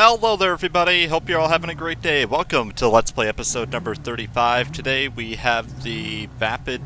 Hello there everybody, hope you're all having a great day. Welcome to Let's Play episode number 35. Today we have the Vapid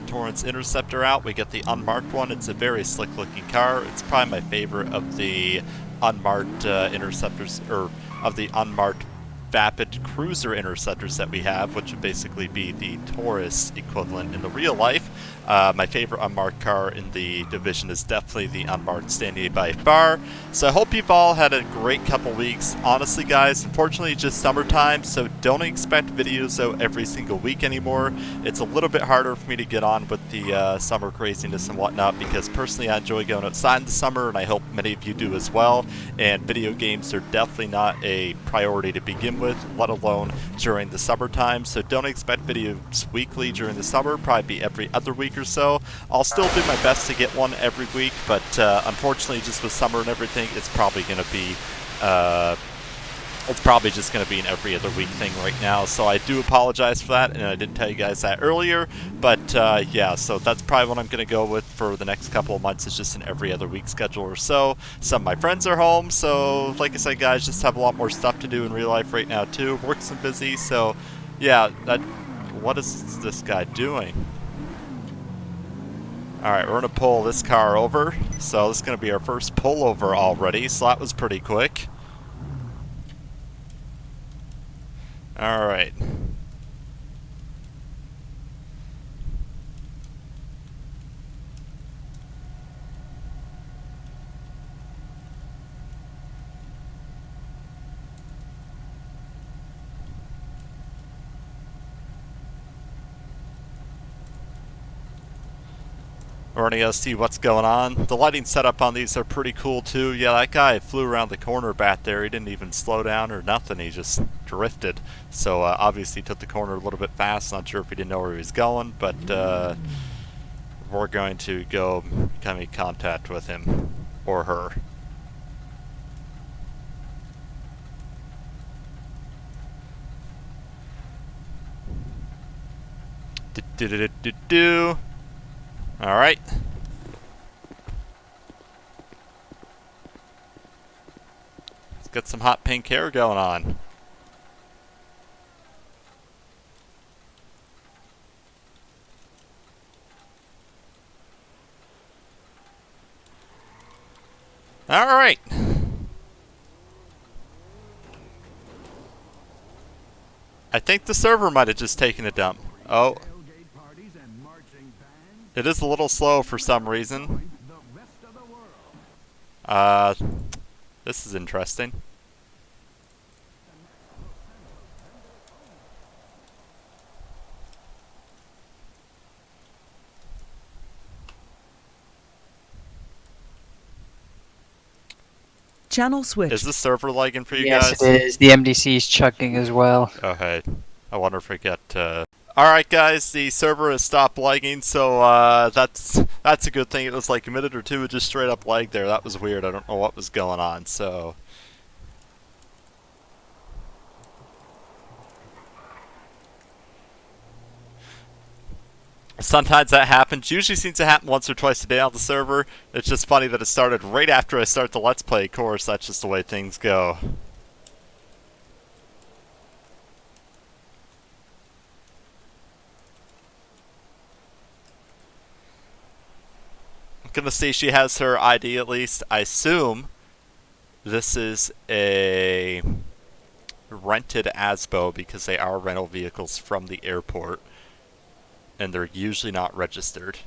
Torrance Interceptor out. We get the unmarked one. It's a very slick looking car. It's probably my favorite of the unmarked interceptors, or of the unmarked Vapid Cruiser Interceptors that we have, which would basically be the Taurus equivalent in the real life. My favorite unmarked car in the division is definitely the unmarked Standard by far. So I hope you've all had a great couple weeks. Honestly guys, unfortunately it's just summertime, so don't expect videos out every single week anymore. It's a little bit harder for me to get on with the summer craziness and whatnot, because personally I enjoy going outside in the summer, and I hope many of you do as well. And video games are definitely not a priority to begin with, let alone during the summertime. So don't expect videos weekly during the summer, probably be every other week or so. I'll still do my best to get one every week, but unfortunately just with summer and everything, it's probably going to be just going to be an every other week thing right now. So I do apologize for that, and I didn't tell you guys that earlier, but yeah, so that's probably what I'm going to go with for the next couple of months. It's just an every other week schedule or so. Some of my friends are home, so like I said guys, just have a lot more stuff to do in real life right now too. Work's been busy, so yeah, what is this guy doing? Alright, we're going to pull this car over. So this is going to be our first pullover already, so that was pretty quick. Alright. We're gonna go see what's going on. The lighting setup on these are pretty cool too. Yeah, that guy flew around the corner back there. He didn't even slow down or nothing. He just drifted. So obviously he took the corner a little bit fast. Not sure if he didn't know where he was going, but we're going to go come in contact with him or her. Do-do-do-do-do. Alright. Let's get some hot pink hair going on. Alright. I think the server might have just taken a dump. Oh. It is a little slow for some reason. This is interesting. Channel switch. Is the server lagging for you guys? Yes, it is. The MDC is chugging as well. Okay. I wonder if we get Alright guys, the server has stopped lagging, so that's a good thing. It was like a minute or two, it just straight up lagged there. That was weird. I don't know what was going on, so... Sometimes that happens. Usually seems to happen once or twice a day on the server. It's just funny that it started right after I start the Let's Play course. That's just the way things go. Gonna see she has her ID at least. I assume this is a rented ASBO because they are rental vehicles from the airport and they're usually not registered.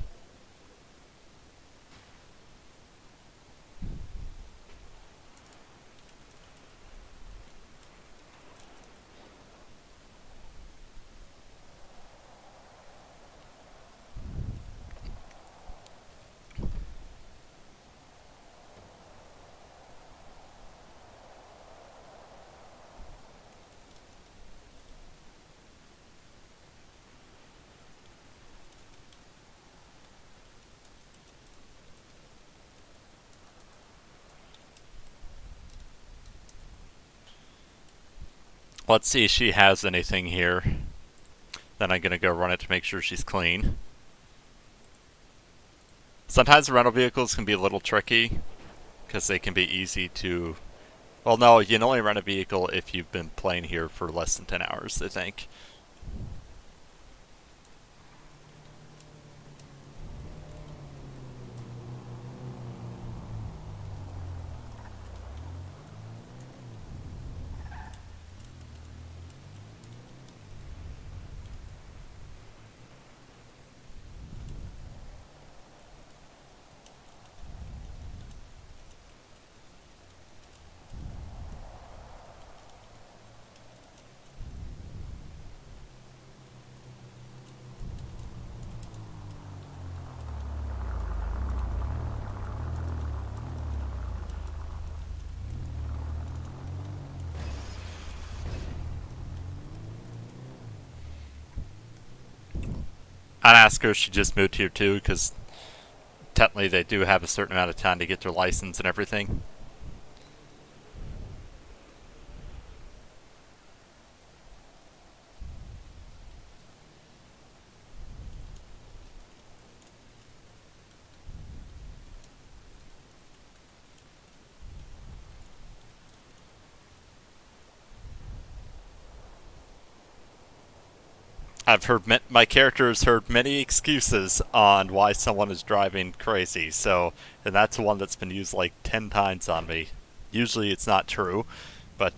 Let's see if she has anything here. Then I'm going to go run it to make sure she's clean. Sometimes rental vehicles can be a little tricky because they can be easy to Well, no, you can only rent a vehicle if you've been playing here for less than 10 hours, I think. I'd ask her if she just moved here too, because technically they do have a certain amount of time to get their license and everything. I've heard my character has heard many excuses on why someone is driving crazy. So, and that's one that's been used like 10 times on me. Usually, it's not true, but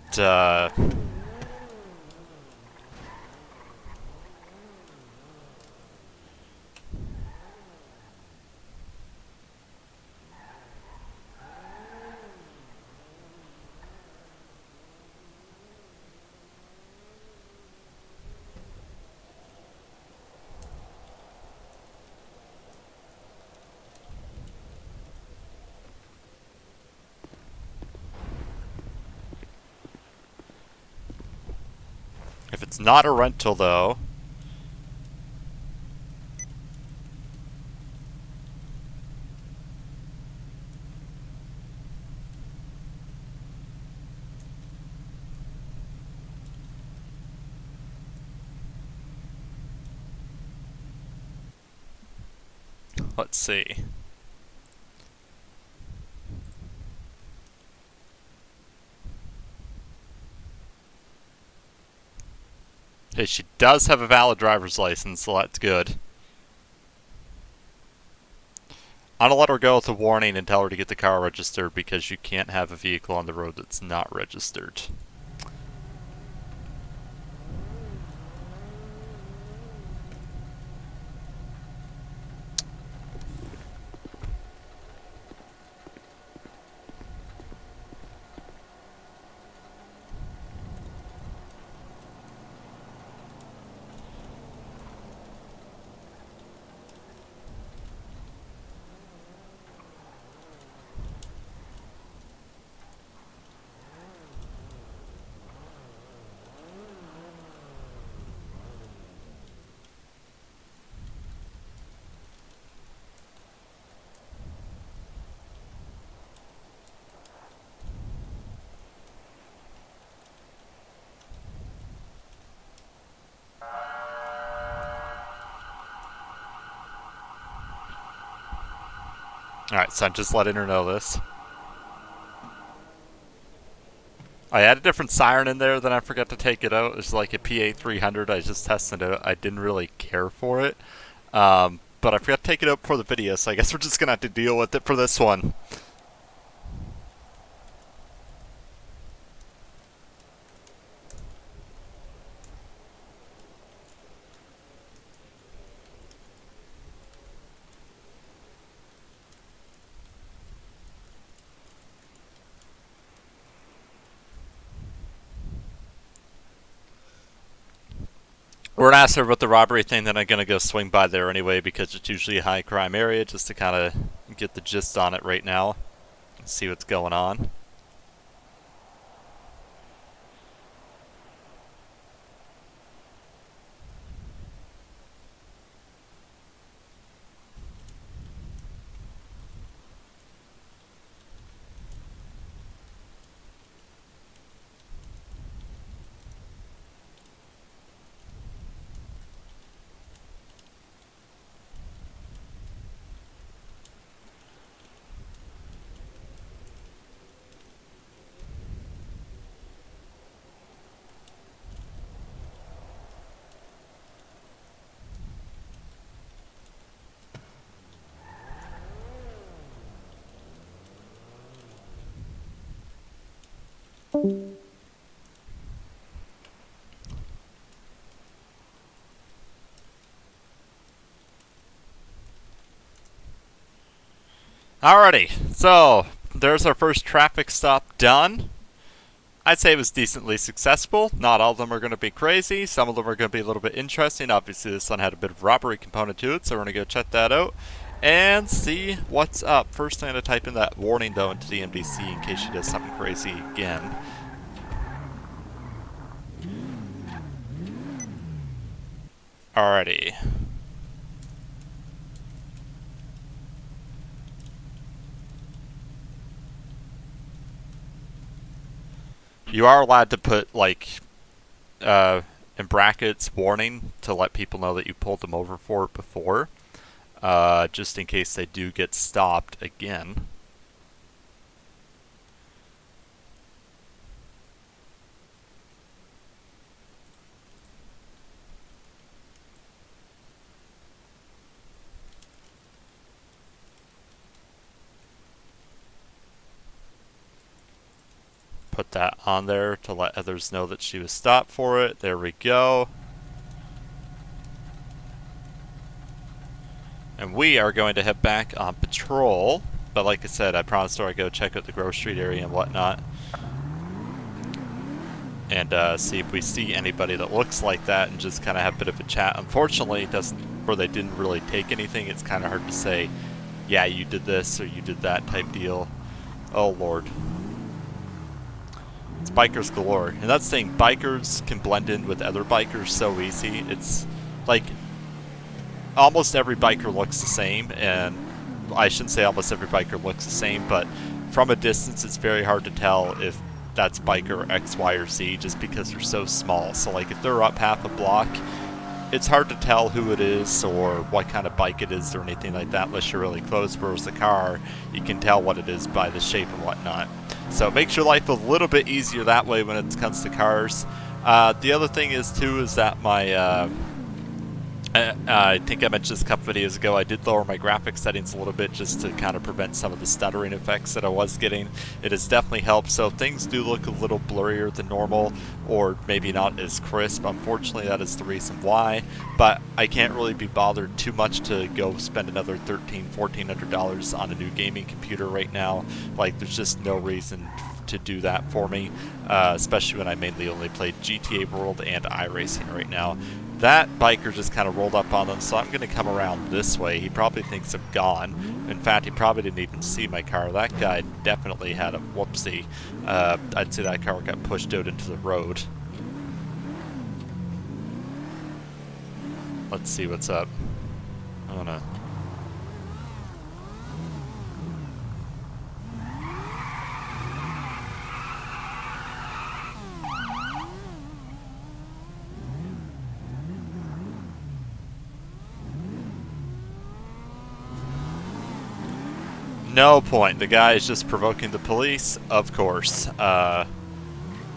if it's not a rental, though. Let's see. Hey, she does have a valid driver's license, so that's good. I'm gonna let her go with a warning and tell her to get the car registered because you can't have a vehicle on the road that's not registered. Alright, so I'm just letting her know this. I had a different siren in there, then I forgot to take it out. It was like a PA300. I just tested it out. I didn't really care for it. But I forgot to take it out for the video, so I guess we're just going to have to deal with it for this one. We're gonna ask her about the robbery thing, then I'm gonna go swing by there anyway because it's usually a high crime area just to kind of get the gist on it right now and see what's going on. Alrighty, so there's our first traffic stop done. I'd say it was decently successful. Not all of them are going to be crazy. Some of them are going to be a little bit interesting. Obviously, this one had a bit of robbery component to it, so we're going to go check that out and see what's up. First, I'm going to type in that warning, though, into the MDC in case she does something crazy again. Alrighty. You are allowed to put, like, in brackets, warning, to let people know that you pulled them over for it before, just in case they do get stopped again. Put that on there to let others know that she was stopped for it. There we go. And we are going to head back on patrol. But like I said, I promised her I'd go check out the Grove Street area and whatnot. And see if we see anybody that looks like that and just kind of have a bit of a chat. Unfortunately, it doesn't, where they didn't really take anything, it's kind of hard to say, yeah, you did this or you did that type deal. Oh, Lord. It's bikers galore. And that's the thing, bikers can blend in with other bikers so easy. It's like almost every biker looks the same, and I shouldn't say almost every biker looks the same, but from a distance it's very hard to tell if that's biker X, Y, or Z just because they're so small. So like if they're up half a block, it's hard to tell who it is or what kind of bike it is or anything like that unless you're really close, whereas the car, you can tell what it is by the shape and whatnot. So it makes your life a little bit easier that way when it comes to cars. The other thing is too is that my I think I mentioned this a couple videos ago, I did lower my graphics settings a little bit just to kind of prevent some of the stuttering effects that I was getting. It has definitely helped, so things do look a little blurrier than normal, or maybe not as crisp. Unfortunately, that is the reason why, but I can't really be bothered too much to go spend another $1,400 on a new gaming computer right now. Like, there's just no reason to do that for me, especially when I mainly only play GTA World and iRacing right now. That biker just kind of rolled up on them, so I'm going to come around this way. He probably thinks I'm gone. In fact, he probably didn't even see my car. That guy definitely had a whoopsie. I'd say that car got pushed out into the road. Let's see what's up. Oh no. No point. The guy is just provoking the police, of course.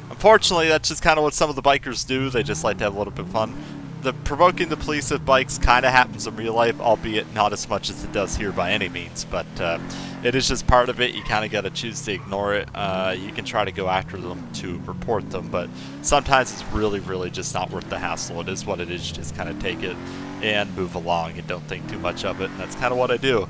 Unfortunately, that's just kind of what some of the bikers do. They just like to have a little bit of fun. The provoking the police with bikes kind of happens in real life, albeit not as much as it does here by any means. But it is just part of it. You kind of got to choose to ignore it. You can try to go after them to report them, but sometimes it's really, really just not worth the hassle. It is what it is. You just kind of take it and move along and don't think too much of it. And that's kind of what I do.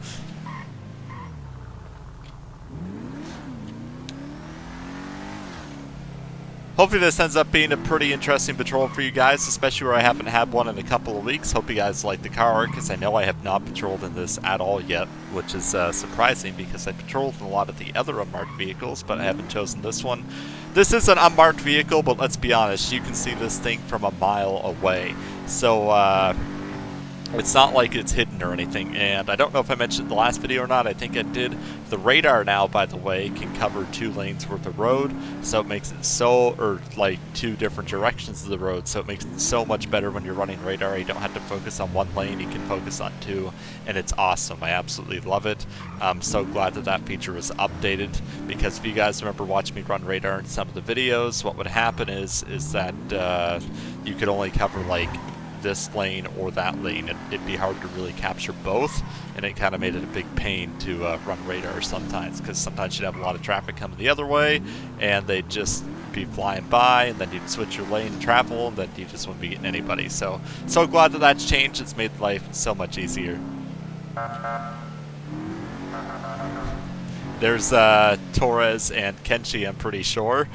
Hopefully this ends up being a pretty interesting patrol for you guys, especially where I haven't had one in a couple of weeks. Hope you guys like the car, because I know I have not patrolled in this at all yet, which is surprising because I patrolled in a lot of the other unmarked vehicles, but I haven't chosen this one. This is an unmarked vehicle, but let's be honest, you can see this thing from a mile away. So, it's not like it's hidden or anything, and I don't know if I mentioned in the last video or not. I think I did. The radar now, by the way, can cover 2 lanes worth of road, so it makes it so, or like 2 different directions of the road, so it makes it so much better when you're running radar. You don't have to focus on 1 lane, you can focus on 2, and it's awesome. I absolutely love it. I'm so glad that that feature was updated, because if you guys remember watching me run radar in some of the videos, what would happen is that you could only cover like this lane or that lane. It'd be hard to really capture both, and it kind of made it a big pain to run radar sometimes, because sometimes you'd have a lot of traffic coming the other way and they just be flying by, and then you'd switch your lane and travel, and then you just wouldn't be getting anybody. So glad that that's changed. It's made life so much easier. There's Torres and Kenshi, I'm pretty sure.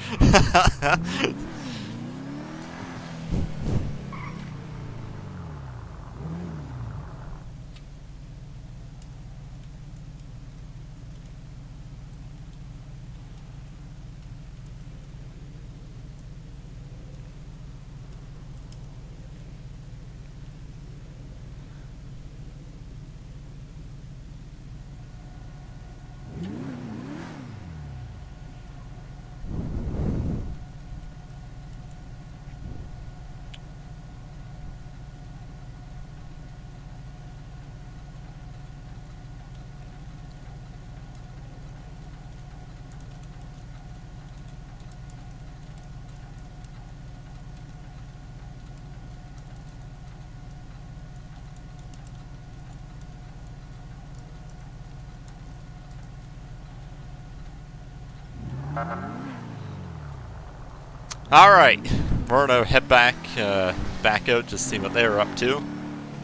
Alright, we're gonna head back out, just see what they're up to.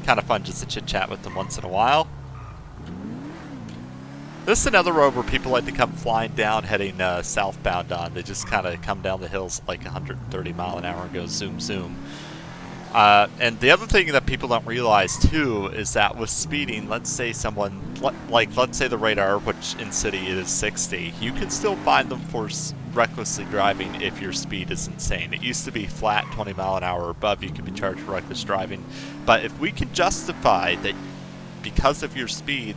Kind of fun just to chit chat with them once in a while. This is another road where people like to come flying down, heading southbound on. They just kind of come down the hills like 130 mile an hour and go zoom zoom. And the other thing that people don't realize too is that with speeding, let's say someone, let's say the radar, which in city it is 60, you can still find them for recklessly driving if your speed is insane. It used to be flat 20 mile an hour or above, you could be charged for reckless driving. But if we can justify that because of your speed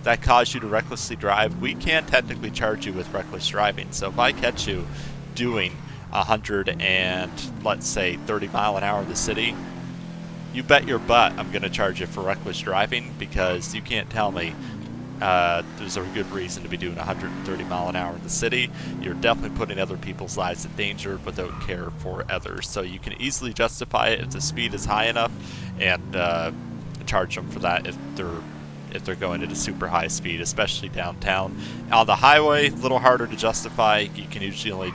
that caused you to recklessly drive, we can technically charge you with reckless driving. So if I catch you doing 100 and let's say 30 mile an hour in the city, you bet your butt I'm going to charge you for reckless driving, because you can't tell me there's a good reason to be doing 130 mile an hour in the city. You're definitely putting other people's lives in danger without care for others. So you can easily justify it if the speed is high enough, and charge them for that if they're going at a super high speed, especially downtown. On the highway, a little harder to justify. You can usually only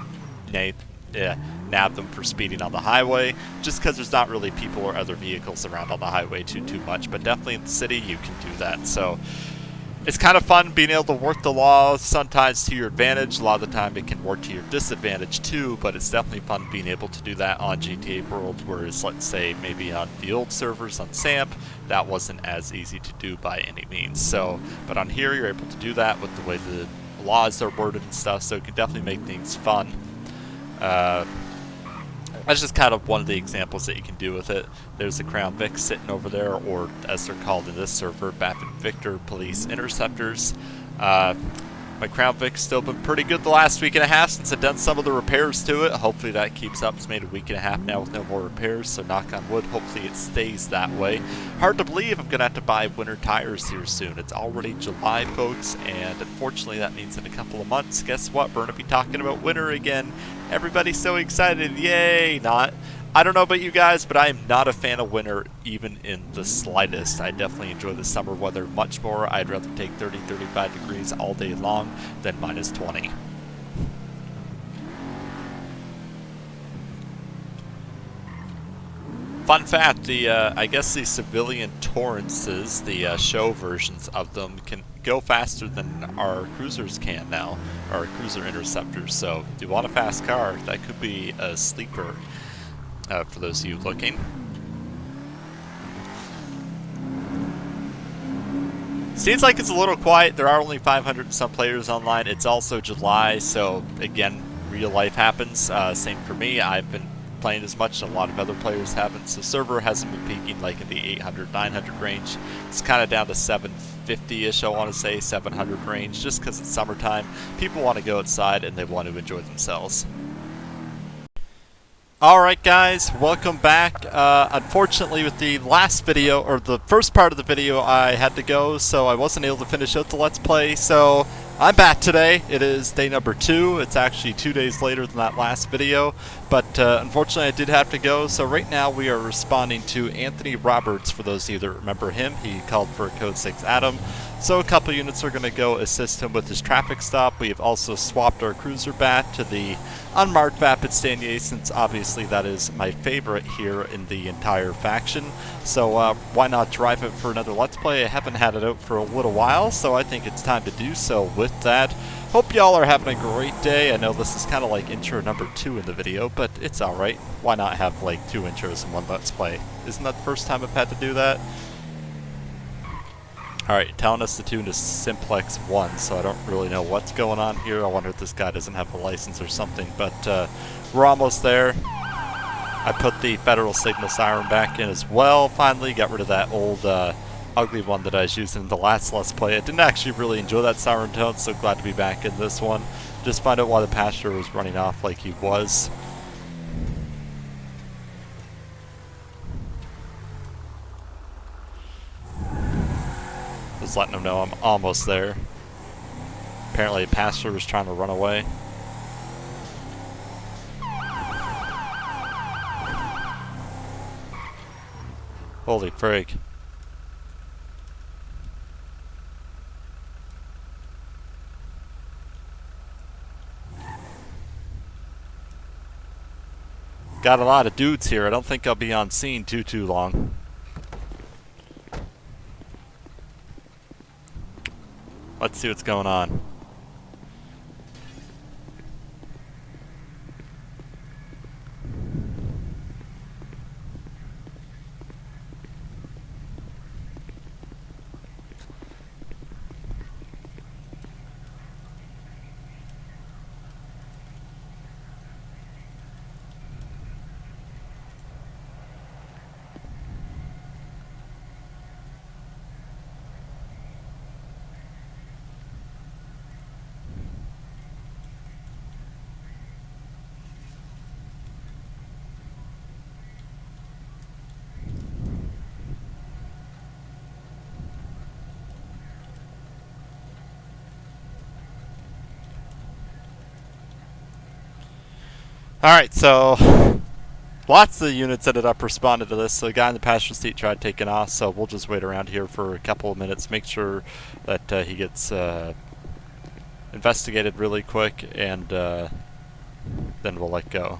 nab them for speeding on the highway, just because there's not really people or other vehicles around on the highway too much. But definitely in the city, you can do that. So it's kind of fun being able to work the law sometimes to your advantage. A lot of the time it can work to your disadvantage too, but it's definitely fun being able to do that on GTA World, whereas let's say maybe on the old servers on SAMP, that wasn't as easy to do by any means. So, but on here you're able to do that with the way the laws are worded and stuff, so it can definitely make things fun. That's just kind of one of the examples that you can do with it. There's the Crown Vic sitting over there, or as they're called in this server, Vapid Victor Police Interceptors. My Crown Vic's still been pretty good the last week and a half since I've done some of the repairs to it. Hopefully that keeps up. It's made a week and a half now with no more repairs, so knock on wood, hopefully it stays that way. Hard to believe I'm going to have to buy winter tires here soon. It's already July, folks, and unfortunately that means in a couple of months, guess what? We're going to be talking about winter again. Everybody's so excited. Yay! Not. I don't know about you guys, but I am not a fan of winter even in the slightest. I definitely enjoy the summer weather much more. I'd rather take 30, 35 degrees all day long than minus 20. Fun fact, I guess the civilian Torrances, the show versions of them, can go faster than our cruisers can now, our cruiser interceptors. So if you want a fast car, that could be a sleeper for those of you looking. Seems like it's a little quiet. There are only 500 and some players online. It's also July, so again, real life happens. Same for me. I've been playing as much, and a lot of other players haven't. So server hasn't been peaking like in the 800, 900 range. It's kind of down to 750-ish, I want to say, 700 range, just because it's summertime. People want to go outside and they want to enjoy themselves. Alright guys, welcome back. Unfortunately with the last video, or the first part of the video, I had to go, so I wasn't able to finish out the Let's Play, so I'm back today. It is day number 2. It's actually 2 days later than that last video, but unfortunately I did have to go, so right now we are responding to Anthony Roberts. For those of you that remember him, he called for a Code 6 Adam. So a couple units are going to go assist him with his traffic stop. We've also swapped our cruiser back to the unmarked Vapid Stanier, since obviously that is my favorite here in the entire faction. So why not drive it for another Let's Play? I haven't had it out for a little while, so I think it's time to do so with that. Hope y'all are having a great day. I know this is kind of like intro number 2 in the video, but it's alright. Why not have like 2 intros in one Let's Play? Isn't that the first time I've had to do that? Alright, telling us to tune to Simplex 1, so I don't really know what's going on here. I wonder if this guy doesn't have a license or something, but we're almost there. I put the Federal Signal Siren back in as well, finally. Got rid of that old ugly one that I was using in the last Let's Play. I didn't actually really enjoy that siren tone, so glad to be back in this one. Just find out why the passenger was running off like he was. Just letting them know I'm almost there. Apparently a passenger was trying to run away. Holy frig. Got a lot of dudes here. I don't think I'll be on scene too long. Let's see what's going on. Alright, so lots of units ended up responding to this. So the guy in the passenger seat tried taking off, so we'll just wait around here for a couple of minutes, make sure that he gets investigated really quick, and then we'll let go.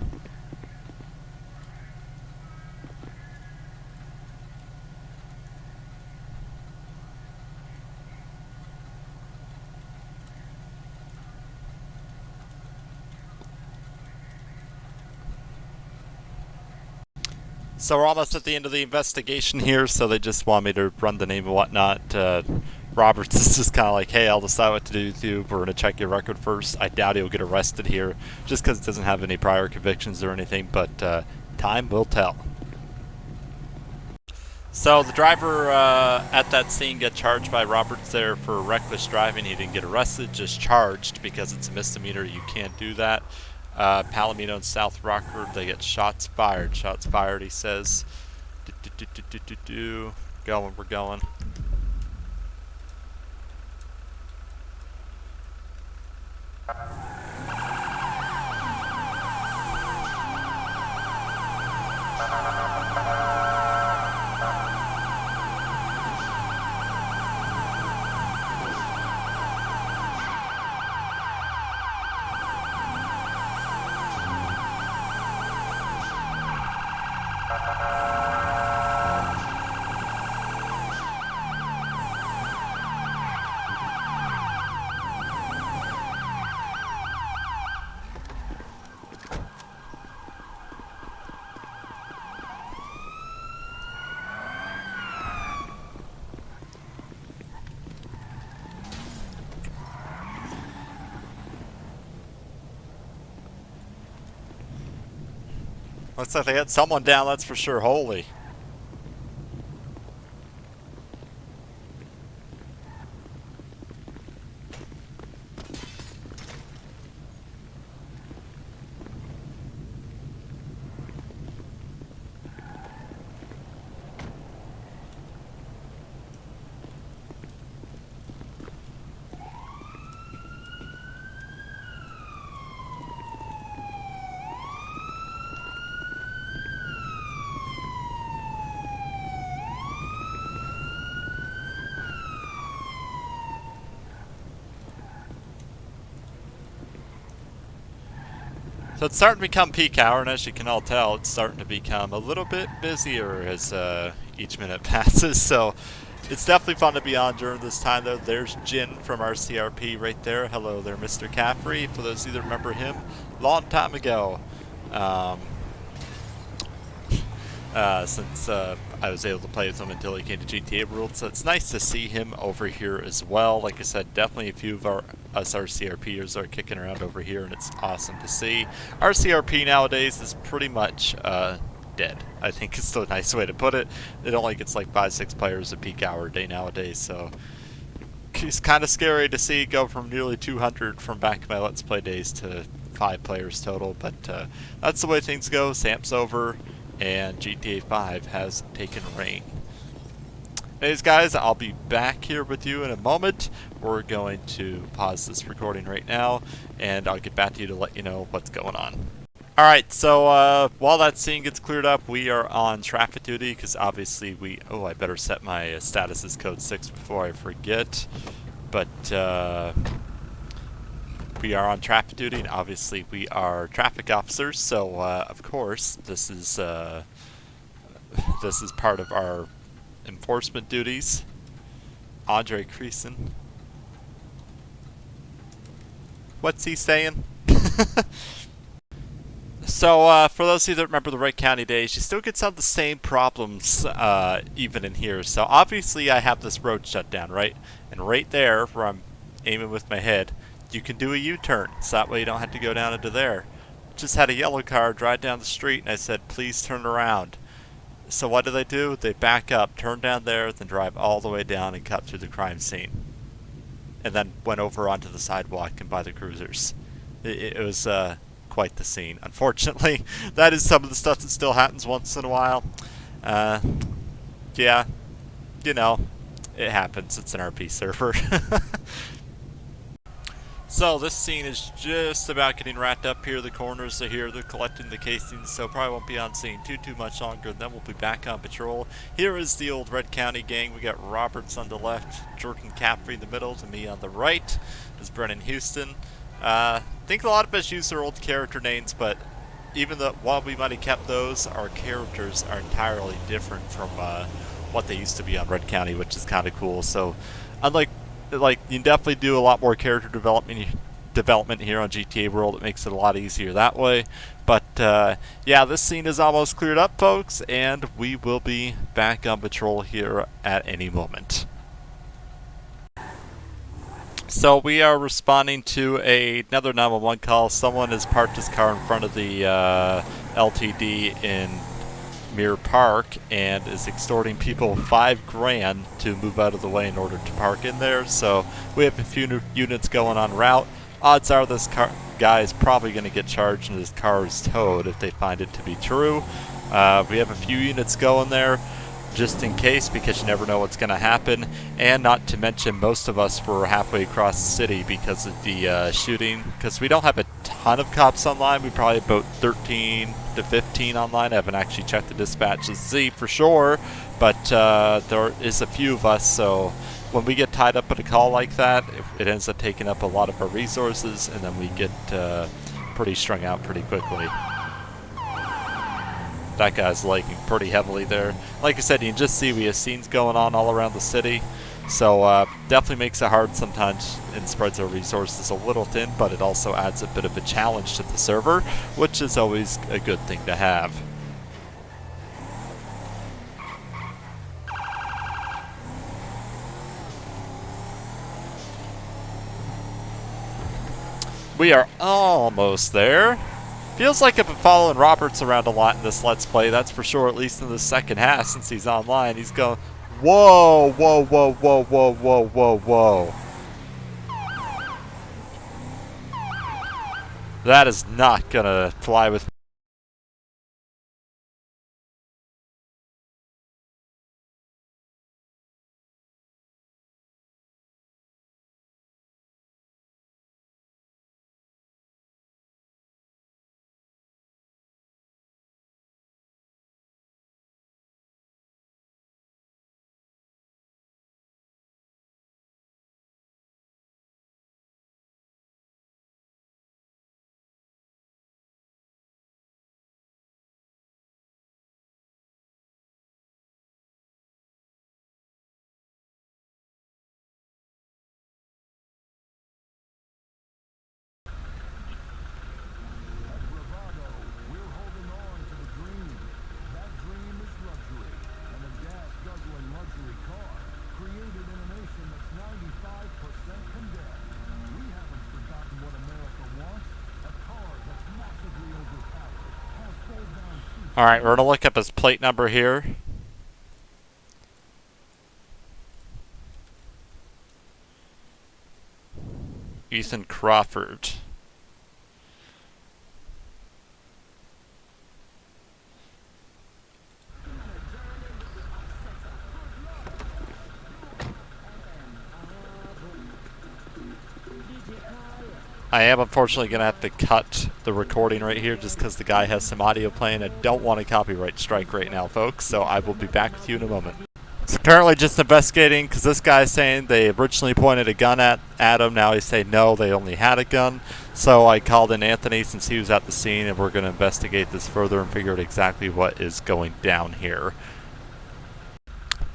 So we're almost at the end of the investigation here, so they just want me to run the name and whatnot. Roberts is just kind of like, hey, I'll decide what to do with you. We're going to check your record first. I doubt he'll get arrested here, just because it doesn't have any prior convictions or anything, but time will tell. So the driver at that scene got charged by Roberts there for reckless driving. He didn't get arrested, just charged because it's a misdemeanor. You can't do that. Palomino and South Rockford, they get shots fired. Shots fired, he says. Going, we're going. Looks like they got someone down, that's for sure. Holy. So it's starting to become peak hour, and as you can all tell, it's starting to become a little bit busier as each minute passes. So it's definitely fun to be on during this time, though. There's Jin from our CRP right there. Hello there, Mr. Caffrey. For those of you that remember him, long time ago. Since I was able to play with him until he came to GTA World, so it's nice to see him over here as well. Like I said, definitely a few of us RCRPers are kicking around over here, and it's awesome to see. RCRP nowadays is pretty much dead, I think is the nice way to put it. It only gets like 5-6 players a peak hour day nowadays, so it's kind of scary to see go from nearly 200 from back in my Let's Play days to 5 players total, but that's the way things go. Samp's over, and GTA 5 has taken reign. Anyways, guys, I'll be back here with you in a moment. We're going to pause this recording right now, and I'll get back to you to let you know what's going on. Alright, so while that scene gets cleared up, we are on traffic duty, because obviously we... Oh, I better set my status as code 6 before I forget. But we are on traffic duty, and obviously we are traffic officers, so of course this is part of our enforcement duties. Andre Creason. What's he saying? So, for those of you that remember the Wright County days, you still get some of the same problems even in here. So obviously I have this road shut down, right? And right there, where I'm aiming with my head, you can do a U-turn, so that way you don't have to go down into there. Just had a yellow car drive down the street, and I said, please turn around. So what do? They back up, turn down there, then drive all the way down and cut through the crime scene. And then went over onto the sidewalk and by the cruisers. It was quite the scene. Unfortunately, that is some of the stuff that still happens once in a while. Yeah, you know, it happens. It's an RP server. So this scene is just about getting wrapped up here. The corners are here. They're collecting the casings, so probably won't be on scene too much longer. Then we'll be back on patrol. Here is the old Red County gang. We got Roberts on the left, Jordan Caffrey in the middle, to me on the right is Brennan Houston. I think a lot of us use their old character names, but even though while we might have kept those, our characters are entirely different from what they used to be on Red County, which is kind of cool. So unlike you can definitely do a lot more character development here on GTA World. It makes it a lot easier that way. But yeah, this scene is almost cleared up, folks, and we will be back on patrol here at any moment. So we are responding to another 911 call. Someone has parked his car in front of the LTD in Mirror Park and is extorting people $5,000 to move out of the way in order to park in there. So we have a few units going on route. Odds are this guy is probably going to get charged and his car is towed if they find it to be true. We have a few units going there just in case, because you never know what's going to happen. And not to mention, most of us were halfway across the city because of the shooting, because we don't have a ton of cops online. We probably have about 13 to 15 online. I haven't actually checked the dispatch to see for sure, but there is a few of us, so when we get tied up at a call like that, it ends up taking up a lot of our resources, and then we get pretty strung out pretty quickly. That guy's lagging pretty heavily there. Like I said, you can just see we have scenes going on all around the city. So definitely makes it hard sometimes and spreads our resources a little thin, but it also adds a bit of a challenge to the server, which is always a good thing to have. We are almost there. Feels like I've been following Roberts around a lot in this Let's Play, that's for sure, at least in the second half since he's online. He's going, whoa, whoa, whoa, whoa, whoa, whoa, whoa, whoa. That is not gonna fly with me. Alright, we're going to look up his plate number here. Ethan Crawford. I am unfortunately going to have to cut the recording right here just because the guy has some audio playing. I don't want a copyright strike right now, folks, so I will be back with you in a moment. So currently just investigating because this guy's saying they originally pointed a gun at him. Now he's saying no, they only had a gun. So I called in Anthony since he was at the scene, and we're going to investigate this further and figure out exactly what is going down here.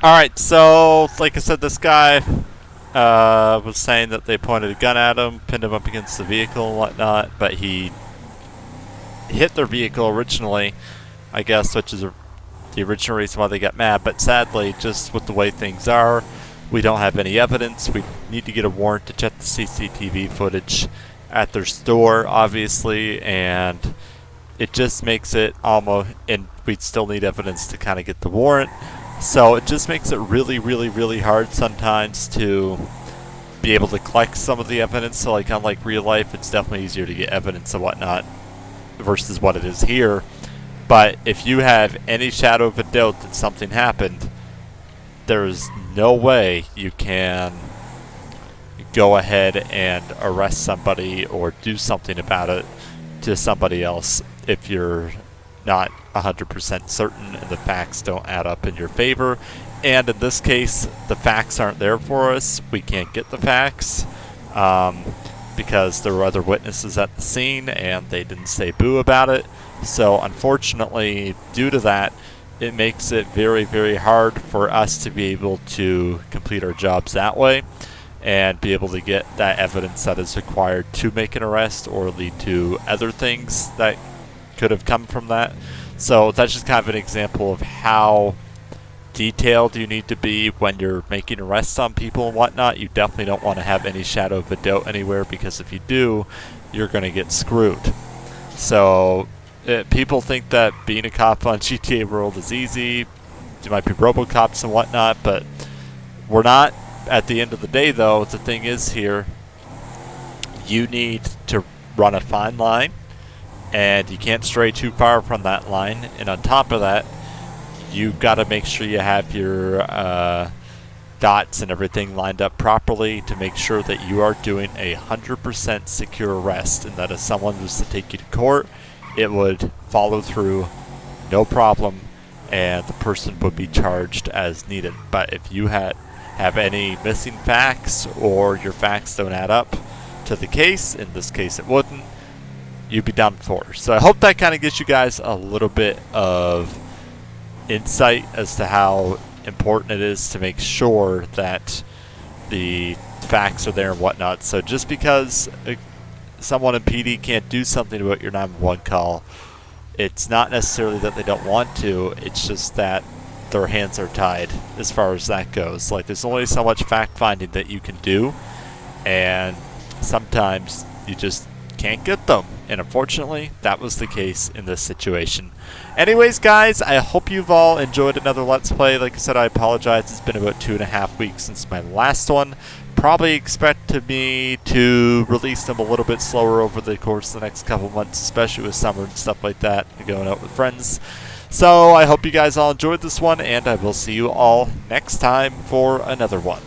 Alright, so like I said, this guy was saying that they pointed a gun at him, pinned him up against the vehicle and whatnot, but he hit their vehicle originally, I guess, which is the original reason why they got mad. But sadly, just with the way things are, we don't have any evidence. We need to get a warrant to check the CCTV footage at their store, obviously, and it just makes it almost, and we'd still need evidence to kind of get the warrant. So it just makes it really, really, really hard sometimes to be able to collect some of the evidence. So like unlike real life, it's definitely easier to get evidence and whatnot versus what it is here. But if you have any shadow of a doubt that something happened, there's no way you can go ahead and arrest somebody or do something about it to somebody else if you're not 100% certain and the facts don't add up in your favor. And in this case, the facts aren't there for us. We can't get the facts because there were other witnesses at the scene and they didn't say boo about it. So unfortunately, due to that, it makes it very, very hard for us to be able to complete our jobs that way and be able to get that evidence that is required to make an arrest or lead to other things that could have come from that. So that's just kind of an example of how detailed you need to be when you're making arrests on people and whatnot. You definitely don't want to have any shadow of a doubt anywhere, because if you do, you're going to get screwed. So people think that being a cop on GTA World is easy. You might be RoboCops and whatnot, but we're not. At the end of the day, though, the thing is here, you need to run a fine line, and you can't stray too far from that line. And on top of that, you've got to make sure you have your dots and everything lined up properly to make sure that you are doing a 100% secure arrest, and that if someone was to take you to court, it would follow through, no problem, and the person would be charged as needed. But if you have any missing facts or your facts don't add up to the case, in this case it wouldn't, you'd be done for. So I hope that kind of gives you guys a little bit of insight as to how important it is to make sure that the facts are there and whatnot. So just because someone in PD can't do something about your 911 call, it's not necessarily that they don't want to, it's just that their hands are tied as far as that goes. Like, there's only so much fact finding that you can do, and sometimes you just can't get them. And unfortunately, that was the case in this situation. Anyways, guys, I hope you've all enjoyed another Let's Play. Like I said, I apologize. It's been about 2.5 weeks since my last one. Probably expect me to release them a little bit slower over the course of the next couple months, especially with summer and stuff like that, and going out with friends. So I hope you guys all enjoyed this one, and I will see you all next time for another one.